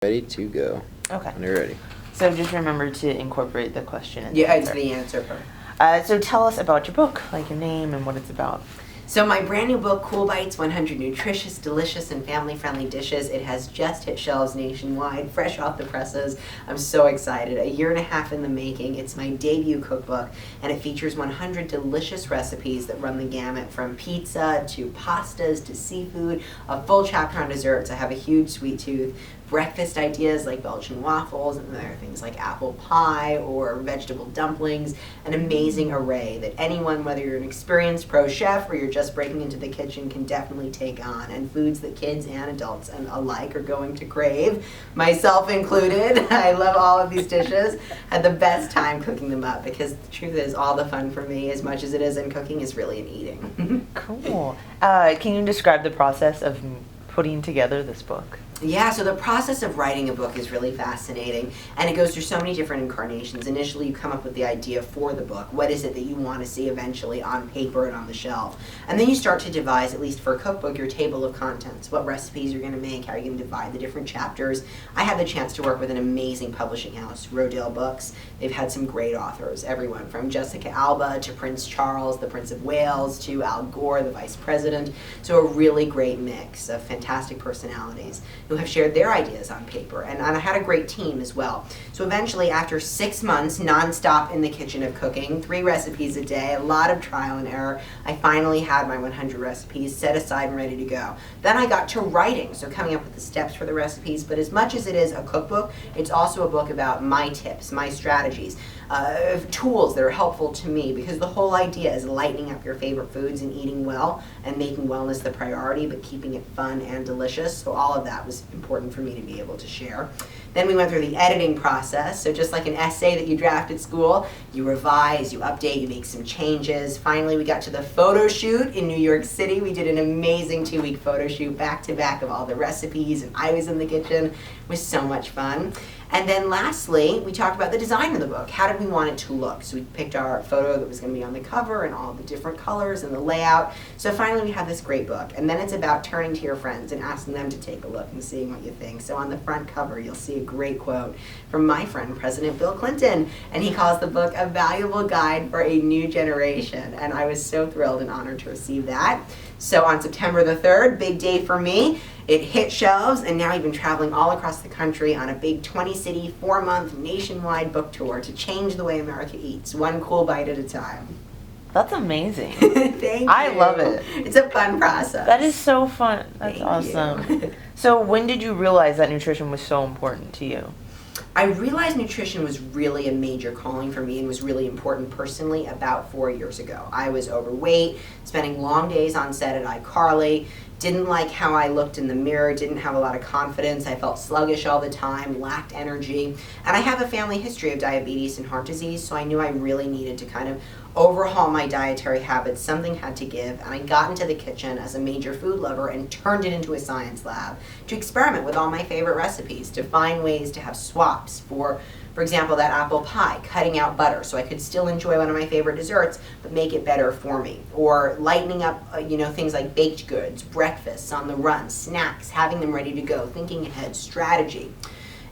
Ready to go. Okay. When you're ready. So just remember to incorporate the question in the Yeah, it's answer. the answer part. So tell us about your book, like your name and what it's about. So my brand new book, Cool Bites, 100 Nutritious, Delicious, and Family-Friendly Dishes. It has just hit shelves nationwide, fresh off the presses. I'm so excited. A year and a half in the making. It's my debut cookbook, and it features 100 delicious recipes that run the gamut from pizza to pastas to seafood, a full chapter on desserts. I have a huge sweet tooth. Breakfast ideas like Belgian waffles, and there are things like apple pie or vegetable dumplings, an amazing array that anyone, whether you're an experienced pro chef or you're just breaking into the kitchen, can definitely take on, and foods that kids and adults and alike are going to crave, myself included. I love all of these dishes. Had the best time cooking them up because the truth is all the fun for me, as much as it is in cooking, is really in eating. Cool. Can you describe the process of putting together this book? Yeah, so the process of writing a book is really fascinating, and it goes through so many different incarnations. Initially, you come up with the idea for the book. What is it that you want to see eventually on paper and on the shelf? And then you start to devise, at least for a cookbook, your table of contents. What recipes you're going to make, how you're going to divide the different chapters. I had the chance to work with an amazing publishing house, Rodale Books. They've had some great authors, everyone from Jessica Alba to Prince Charles, the Prince of Wales, to Al Gore, the Vice President. So a really great mix of fantastic personalities who have shared their ideas on paper, and I had a great team as well. So eventually, after 6 months nonstop in the kitchen of cooking, 3 recipes a day, a lot of trial and error, I finally had my 100 recipes set aside and ready to go. Then I got to writing, so coming up with the steps for the recipes, but as much as it is a cookbook, it's also a book about my tips, my strategies, tools that are helpful to me, because the whole idea is lightening up your favorite foods and eating well and making wellness the priority, but keeping it fun and delicious. So all of that was important for me to be able to share. Then we went through the editing process. So just like an essay that you draft at school, you revise, you update, you make some changes. Finally, we got to the photo shoot in New York City. We did an amazing 2-week photo shoot back to back of all the recipes, and I was in the kitchen. It was so much fun. And then lastly, we talked about the design of the book. How did we want it to look? So we picked our photo that was going to be on the cover and all the different colors and the layout. So finally we have this great book. And then it's about turning to your friends and asking them to take a look and seeing what you think. So on the front cover, you'll see a great quote from my friend, President Bill Clinton. And he calls the book a valuable guide for a new generation. And I was so thrilled and honored to receive that. So on September the 3rd, big day for me, it hit shelves, and now I've been traveling all across the country on a big 20-city, 4-month nationwide book tour to change the way America eats, one cool bite at a time. That's amazing. Thank you. I love it. It's a fun process. That is so fun. That's Thank awesome. you. So when did you realize that nutrition was so important to you? I realized nutrition was really a major calling for me and was really important personally about 4 years ago. I was overweight, spending long days on set at iCarly, didn't like how I looked in the mirror, didn't have a lot of confidence, I felt sluggish all the time, lacked energy, and I have a family history of diabetes and heart disease, so I knew I really needed to kind of overhaul my dietary habits. Something had to give, and I got into the kitchen as a major food lover and turned it into a science lab to experiment with all my favorite recipes, to find ways to have swaps for example, that apple pie, cutting out butter so I could still enjoy one of my favorite desserts, but make it better for me. Or lightening up, things like baked goods, breakfasts on the run, snacks, having them ready to go, thinking ahead, strategy.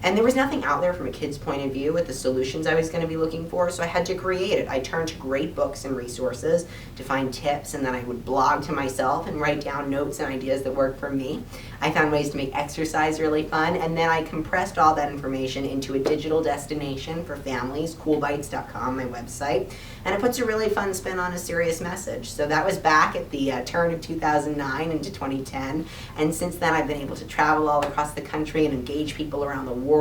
And there was nothing out there from a kid's point of view with the solutions I was going to be looking for, so I had to create it. I turned to great books and resources to find tips, and then I would blog to myself and write down notes and ideas that worked for me. I found ways to make exercise really fun, and then I compressed all that information into a digital destination for families, coolbites.com, my website, and it puts a really fun spin on a serious message. So that was back at the turn of 2009 into 2010, and since then I've been able to travel all across the country and engage people around the world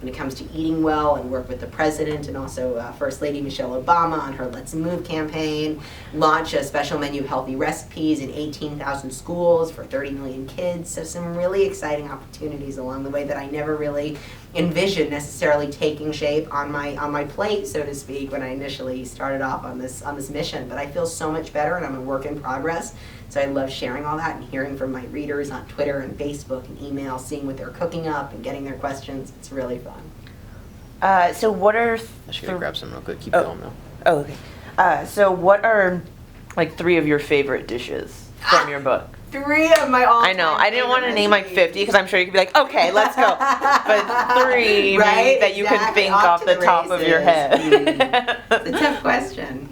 when it comes to eating well, and work with the president and also First Lady Michelle Obama on her Let's Move campaign, launch a special menu of healthy recipes in 18,000 schools for 30 million kids. So some really exciting opportunities along the way that I never really envisioned necessarily taking shape on my plate, so to speak, when I initially started off on this mission. But I feel so much better, and I'm a work in progress. So I love sharing all that and hearing from my readers on Twitter and Facebook and email, seeing what they're cooking up and getting their questions. It's really fun. So what are... I should grab some real quick. Keep going, though. Oh, okay. So what are, 3 of your favorite dishes from your book? 3 of my all-time I know. I didn't want to favorite name like recipes. 50 because I'm sure you could be like, okay, let's go. But 3 Right? maybe that you can Exactly. think Off off to the the top of your races. head. It's a tough question.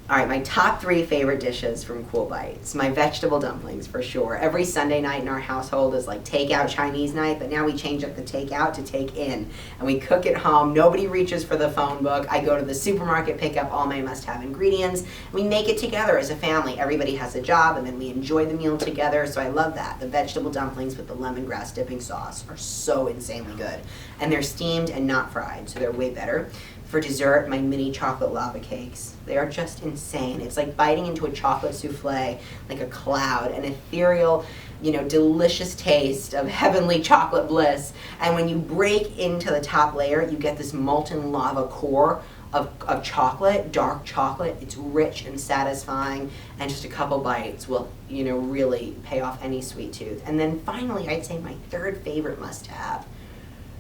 All right, my top 3 favorite dishes from Cool Bites. My vegetable dumplings, for sure. Every Sunday night in our household is like takeout Chinese night, but now we change up the takeout to take in. And we cook at home. Nobody reaches for the phone book. I go to the supermarket, pick up all my must-have ingredients. We make it together as a family. Everybody has a job, and then we enjoy the meal together, so I love that. The vegetable dumplings with the lemongrass dipping sauce are so insanely good. And they're steamed and not fried, so they're way better. For dessert, my mini chocolate lava cakes. They are just insane. It's like biting into a chocolate souffle, like a cloud, an ethereal, delicious taste of heavenly chocolate bliss. And when you break into the top layer, you get this molten lava core of chocolate, dark chocolate. It's rich and satisfying, and just a couple bites will, really pay off any sweet tooth. And then finally, I'd say my third favorite must-have,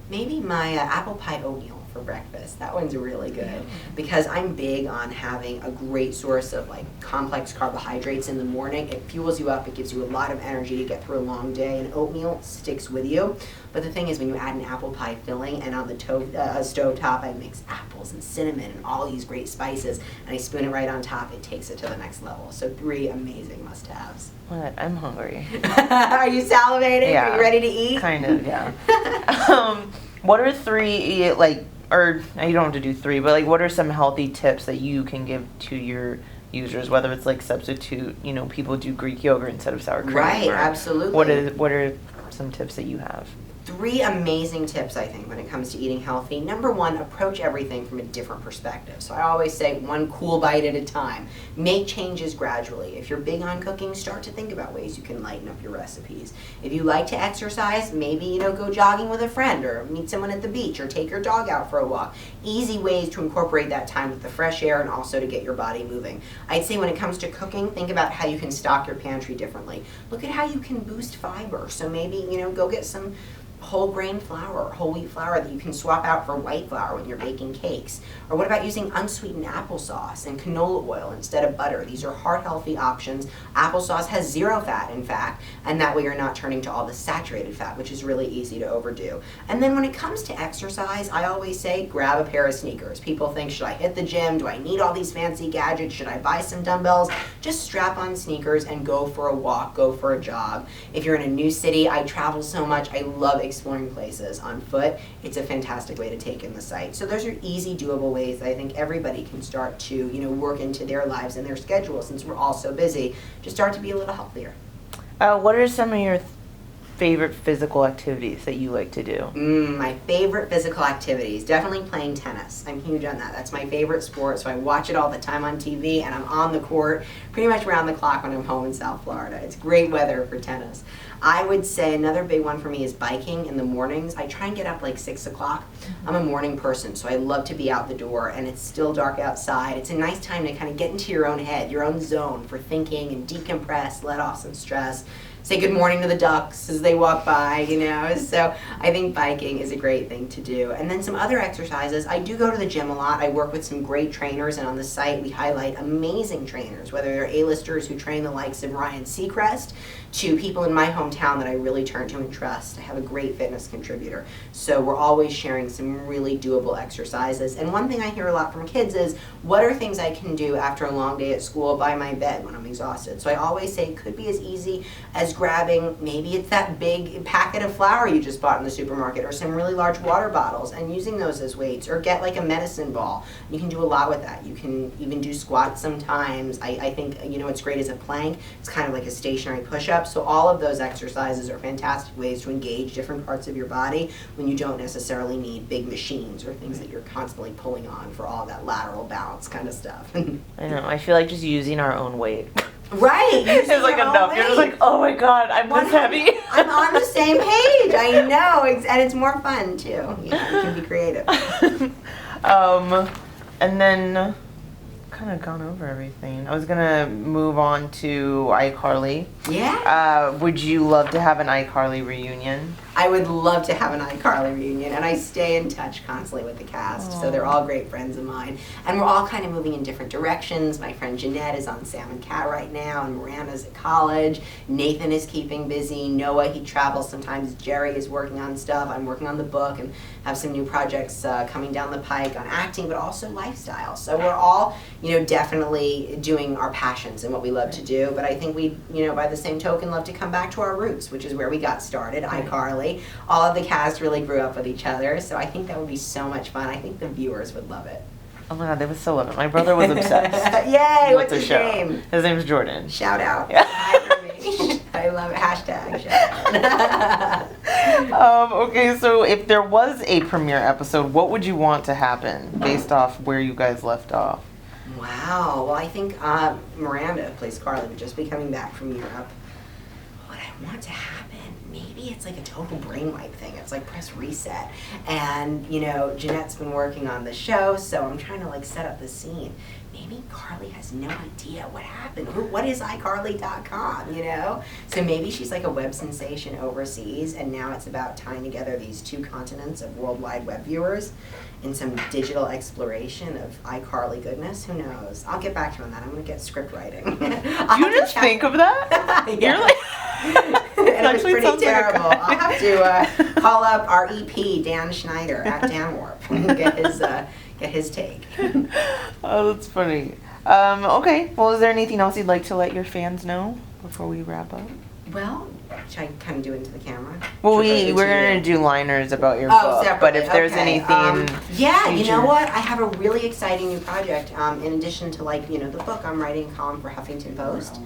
maybe my apple pie oatmeal for breakfast. That one's really good because I'm big on having a great source of like complex carbohydrates in the morning. It fuels you up. It gives you a lot of energy to get through a long day, and oatmeal sticks with you. But the thing is, when you add an apple pie filling, and on the stovetop I mix apples and cinnamon and all these great spices, and I spoon it right on top, it takes it to the next level. So 3 amazing must-haves. What? I'm hungry. Are you salivating? Yeah. Are you ready to eat? Kind of, yeah. What are 3, or you don't have to do 3, but what are some healthy tips that you can give to your users, whether it's like substitute, people do Greek yogurt instead of sour cream. Right, or absolutely. What are some tips that you have? 3 amazing tips, I think, when it comes to eating healthy. Number 1, approach everything from a different perspective. So I always say 1 cool bite at a time. Make changes gradually. If you're big on cooking, start to think about ways you can lighten up your recipes. If you like to exercise, maybe, go jogging with a friend or meet someone at the beach or take your dog out for a walk. Easy ways to incorporate that time with the fresh air and also to get your body moving. I'd say when it comes to cooking, think about how you can stock your pantry differently. Look at how you can boost fiber. So maybe, go get some whole grain flour, whole wheat flour that you can swap out for white flour when you're baking cakes. Or what about using unsweetened applesauce and canola oil instead of butter? These are heart healthy options. Applesauce has 0 fat, in fact, and that way you're not turning to all the saturated fat, which is really easy to overdo. And then when it comes to exercise, I always say grab a pair of sneakers. People think, should I hit the gym? Do I need all these fancy gadgets? Should I buy some dumbbells? Just strap on sneakers and go for a walk, go for a jog. If you're in a new city, I travel so much, I love exploring places on foot. It's a fantastic way to take in the site. So those are easy, doable ways that I think everybody can start to, work into their lives and their schedule, since we're all so busy, to start to be a little healthier. What are some of your favorite physical activities that you like to do? My favorite physical activities, definitely playing tennis. I'm huge on that. That's my favorite sport, so I watch it all the time on TV, and I'm on the court pretty much around the clock when I'm home in South Florida. It's great weather for tennis. I would say another big one for me is biking in the mornings. I try and get up like 6 o'clock. I'm a morning person, so I love to be out the door, and it's still dark outside. It's a nice time to kind of get into your own head, your own zone for thinking and decompress, let off some stress. Say good morning to the ducks as they walk by, So I think biking is a great thing to do. And then some other exercises. I do go to the gym a lot. I work with some great trainers, and on the site we highlight amazing trainers, whether they're A-listers who train the likes of Ryan Seacrest to people in my hometown that I really turn to and trust. I have a great fitness contributor. So we're always sharing some really doable exercises. And one thing I hear a lot from kids is, what are things I can do after a long day at school by my bed when I'm exhausted? So I always say it could be as easy as grabbing, maybe it's that big packet of flour you just bought in the supermarket, or some really large water bottles, and using those as weights, or get like a medicine ball. You can do a lot with that. You can even do squats sometimes. I think, what's great is a plank. It's kind of like a stationary push-up. So all of those exercises are fantastic ways to engage different parts of your body when you don't necessarily need big machines or things that you're constantly pulling on for all that lateral balance kind of stuff. I know. I feel like just using our own weight. Right. It's like enough. You're just like, oh my god, I'm this heavy. I'm on the same page. I know. And it's more fun too. You can be creative. And then kind of gone over everything. I was gonna move on to iCarly. Yeah. Would you love to have an iCarly reunion? I would love to have an iCarly reunion, and I stay in touch constantly with the cast, so they're all great friends of mine. And we're all kind of moving in different directions. My friend Jeanette is on Sam and Cat right now, and Miranda's at college. Nathan is keeping busy. Noah, he travels sometimes. Jerry is working on stuff. I'm working on the book and have some new projects coming down the pike on acting, but also lifestyle. So we're all, definitely doing our passions and what we love to do. But I think we, by the same token, love to come back to our roots, which is where we got started, iCarly. All of the cast really grew up with each other, so I think that would be so much fun. I think the viewers would love it. Oh my God, they would so love it. My brother was obsessed. Yay! with What's the his show. name? His name's Jordan. Shout out. Yeah. Hi for me. I love it. Hashtag shout out. Okay, so if there was a premiere episode, what would you want to happen based off where you guys left off? Wow. Well, I think Miranda, who plays Carly, would just be coming back from Europe. What I want to happen, maybe it's like a total brainwipe thing. It's like press reset. And, Jeanette's been working on the show, so I'm trying to set up the scene. Maybe Carly has no idea what happened. What is iCarly.com, So maybe she's like a web sensation overseas, and now it's about tying together these two continents of worldwide web viewers in some digital exploration of iCarly goodness. Who knows? I'll get back to you on that. I'm going to get script writing. You just think of that? Yeah. You're like... And it was actually pretty sounds like a terrible. I'll have to call up our EP, Dan Schneider, at DanWarp, and get his take. Oh, that's funny. Okay, well, is there anything else you'd like to let your fans know before we wrap up? Well, should I kind of do it into the camera? Well, we're going to do liners about your Oh, book, separately. but if there's Okay. anything... Yeah, you future- know what? I have a really exciting new project. In addition to the book, I'm writing a column for Huffington Post.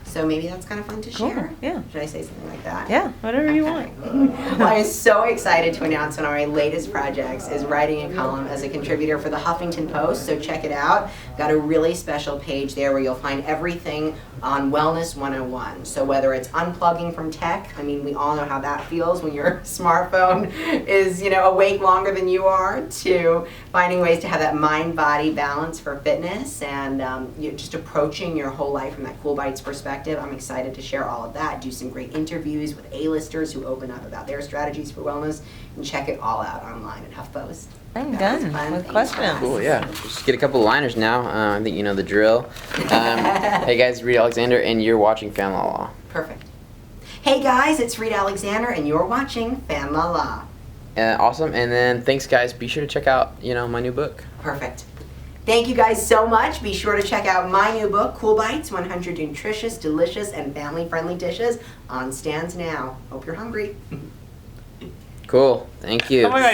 So maybe that's kind of fun to Cool, share. yeah. Should I say something like that? Yeah, whatever you want. Well, I'm so excited to announce one of my latest projects is writing a column as a contributor for the Huffington Post, so check it out. Got a really special page there where you'll find everything on Wellness 101. So whether it's unplugging from tech, I mean, we all know how that feels when your smartphone is, awake longer than you are, to finding ways to have that mind-body balance for fitness, and you're just approaching your whole life from that Cool Bites perspective. I'm excited to share all of that, do some great interviews with A-listers who open up about their strategies for wellness, and check it all out online at HuffPost. I'm That was done fun. with Thanks, questions. guys. Cool, yeah. Just get a couple of liners now. I think you know the drill. Hey guys, Reed Alexander, and you're watching Fan La La. Perfect. Hey guys, it's Reed Alexander, and you're watching Fan La La. Awesome, and then thanks guys. Be sure to check out, my new book. Perfect. Thank you guys so much. Be sure to check out my new book, Cool Bites, 100 Nutritious, Delicious, and Family-Friendly Dishes on stands now. Hope you're hungry. Cool, thank you. Oh my God.